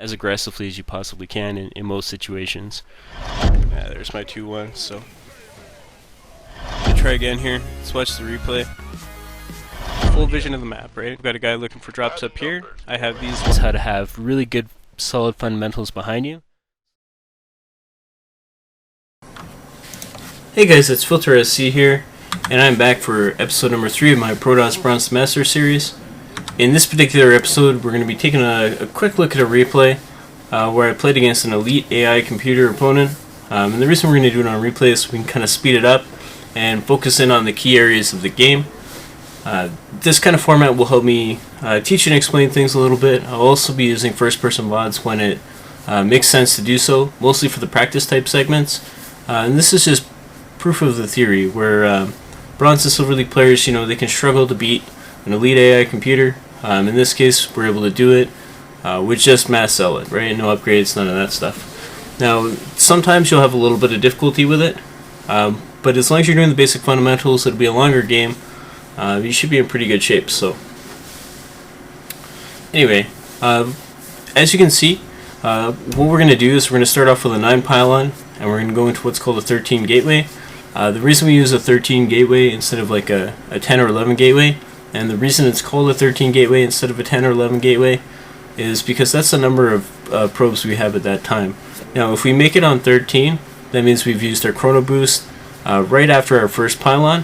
as aggressively as you possibly can in most situations. There's my 2-1, so I'll try again here. Let's watch the replay. Full vision of the map, right? We've got a guy looking for drops up here. I have these. This is how to have really good, solid fundamentals behind you. Hey guys, it's Filtersc here, and I'm back for episode number 3 of my Protoss Bronze Master series. In this particular episode, we're going to be taking a quick look at a replay where I played against an elite AI computer opponent. And the reason we're going to do it on replay is so we can kind of speed it up and focus in on the key areas of the game. This kind of format will help me teach and explain things a little bit. I'll also be using first-person VODs when it makes sense to do so, mostly for the practice type segments. And this is just proof of the theory, where Bronze and Silver League players, they can struggle to beat an elite AI computer. In this case, we're able to do it with just mass zealot, right? No upgrades, none of that stuff. Now, sometimes you'll have a little bit of difficulty with it, but as long as you're doing the basic fundamentals, it'll be a longer game. You should be in pretty good shape. So, anyway, as you can see, what we're going to do is we're going to start off with a 9 pylon, and we're going to go into what's called a 13 gateway. The reason we use a 13 gateway instead of like a 10 or 11 gateway, and the reason it's called a 13 gateway instead of a 10 or 11 gateway, is because that's the number of probes we have at that time. Now, if we make it on 13, that means we've used our chrono boost right after our first pylon.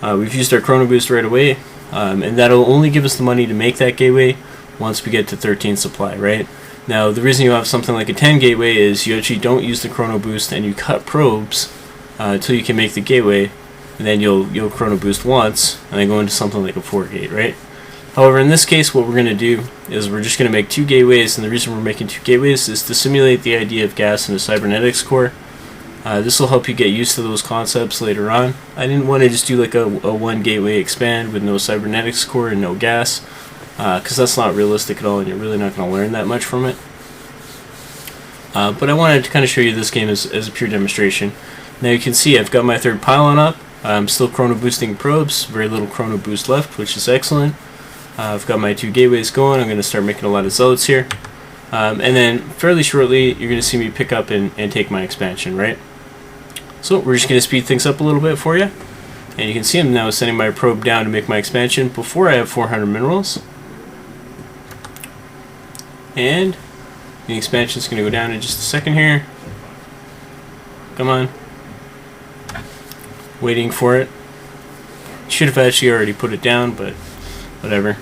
We've used our chrono boost right away, and that'll only give us the money to make that gateway once we get to 13 supply, right? Now, the reason you have something like a 10 gateway is you actually don't use the chrono boost and you cut probes until you can make the gateway, and then you'll chrono boost once and then go into something like a 4 gate, right? However, in this case, what we're going to do is we're just going to make 2 gateways, and the reason we're making 2 gateways is to simulate the idea of gas in a cybernetics core. This will help you get used to those concepts later on. I didn't want to just do like a 1 gateway expand with no cybernetics core and no gas, because that's not realistic at all, and you're really not going to learn that much from it. But I wanted to kind of show you this game as a pure demonstration. Now you can see I've got my 3rd pylon up. I'm still chrono boosting probes, very little chrono boost left, which is excellent. I've got my 2 gateways going. I'm going to start making a lot of zealots here. And then fairly shortly, you're going to see me pick up and take my expansion, right? So we're just going to speed things up a little bit for you. And you can see I'm now sending my probe down to make my expansion before I have 400 minerals. And the expansion is going to go down in just a second here. Come on. Waiting for it. Should have actually already put it down, but whatever.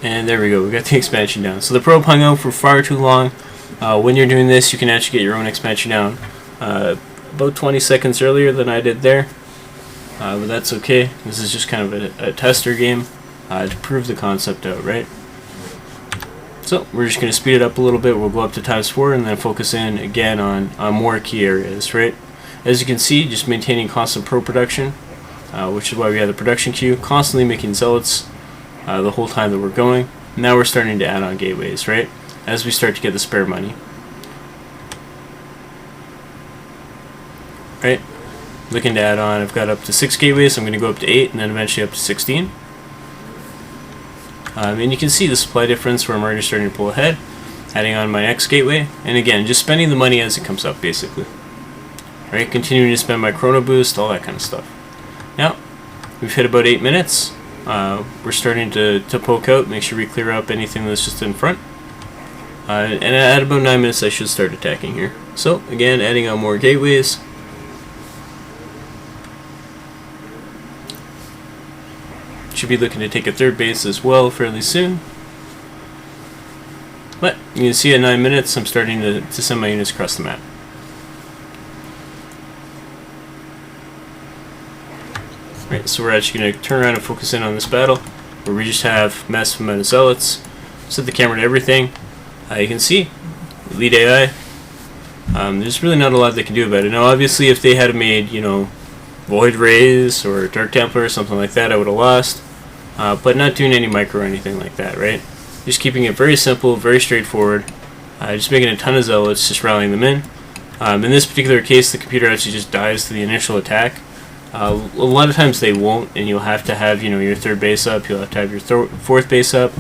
And there we go, we got the expansion down. So the probe hung out for far too long. When you're doing this, you can actually get your own expansion down about 20 seconds earlier than I did there. But that's okay. This is just kind of a tester game to prove the concept out, right? So we're just going to speed it up a little bit. We'll go up to ×4 and then focus in again on more key areas, right? As you can see, just maintaining constant probe production, which is why we have the production queue, constantly making zealots the whole time that we're going. Now we're starting to add on gateways, right? As we start to get the spare money. Right? Looking to add on, I've got up to 6 gateways, so I'm going to go up to 8 and then eventually up to 16. And you can see the supply difference where I'm already starting to pull ahead, adding on my next gateway, and again, just spending the money as it comes up, basically. Right? Continuing to spend my chrono boost, all that kind of stuff. Now, we've hit about 8 minutes. We're starting to poke out, make sure we clear up anything that's just in front. And at about 9 minutes I should start attacking here. So again, adding on more gateways. Should be looking to take a 3rd base as well fairly soon. But you can see at 9 minutes I'm starting to send my units across the map. Right, so we're actually going to turn around and focus in on this battle, where we just have massive amount of zealots. Set the camera to everything. You can see, elite AI. There's really not a lot they can do about it. Now, obviously, if they had made, Void Rays or Dark Templar or something like that, I would have lost. But not doing any micro or anything like that, right? Just keeping it very simple, very straightforward. Just making a ton of zealots, just rallying them in. In this particular case, the computer actually just dies to the initial attack. A lot of times they won't, and you'll have to have your 3rd base up, you'll have to have your 4th base up.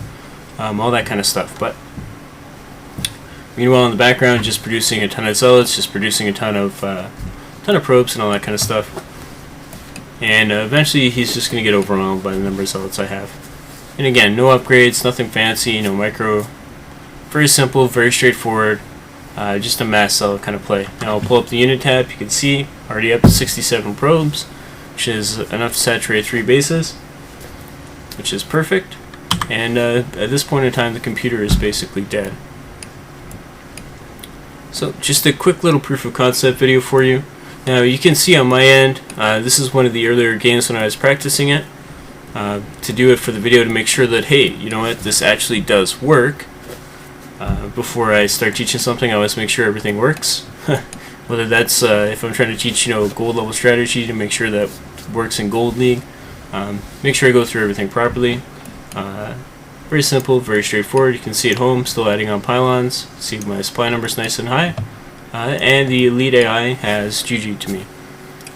all that kind of stuff. But meanwhile, in the background, just producing a ton of zealots, just producing a ton of probes and all that kind of stuff. And eventually, he's just going to get overwhelmed by the number of zealots I have. And again, no upgrades, nothing fancy, no micro. Very simple, very straightforward. Just a mass zealot kind of play. Now I'll pull up the unit tab. You can see already up to 67 probes, which is enough to saturate 3 bases, which is perfect. And at this point in time, the computer is basically dead. So just a quick little proof of concept video for you. Now you can see on my end, this is one of the earlier games when I was practicing it, to do it for the video to make sure that, hey, you know what, this actually does work. Before I start teaching something, I always make sure everything works. Whether that's if I'm trying to teach, gold level strategy, to make sure that works in Gold League. Make sure I go through everything properly. Very simple, very straightforward. You can see at home, still adding on pylons. See my supply number's nice and high. And the elite AI has GG to me.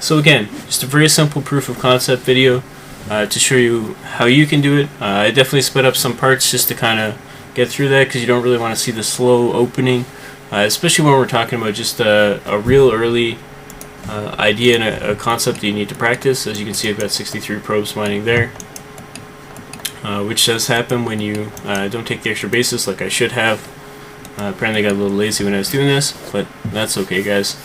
So again, just a very simple proof of concept video to show you how you can do it. I definitely split up some parts just to kind of get through that, because you don't really want to see the slow opening, especially when we're talking about just a real early idea and a concept that you need to practice. As you can see, I've got 63 probes mining there, which does happen when you don't take the extra bases like I should have. Apparently I got a little lazy when I was doing this, but that's okay, guys.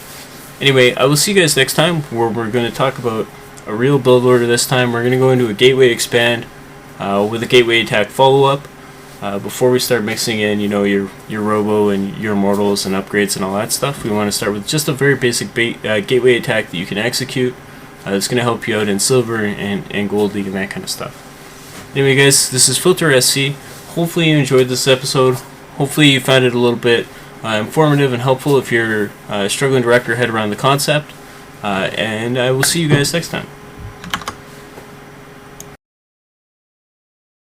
Anyway, I will see you guys next time, where we're going to talk about a real build order this time. We're going to go into a gateway expand with a gateway attack follow-up. Before we start mixing in, your robo and your immortals and upgrades and all that stuff, we want to start with just a very basic gateway attack that you can execute. That's going to help you out in silver and gold league and that kind of stuff. Anyway, guys, this is Filtersc. Hopefully you enjoyed this episode. Hopefully you found it a little bit informative and helpful if you're struggling to wrap your head around the concept. And I will see you guys next time.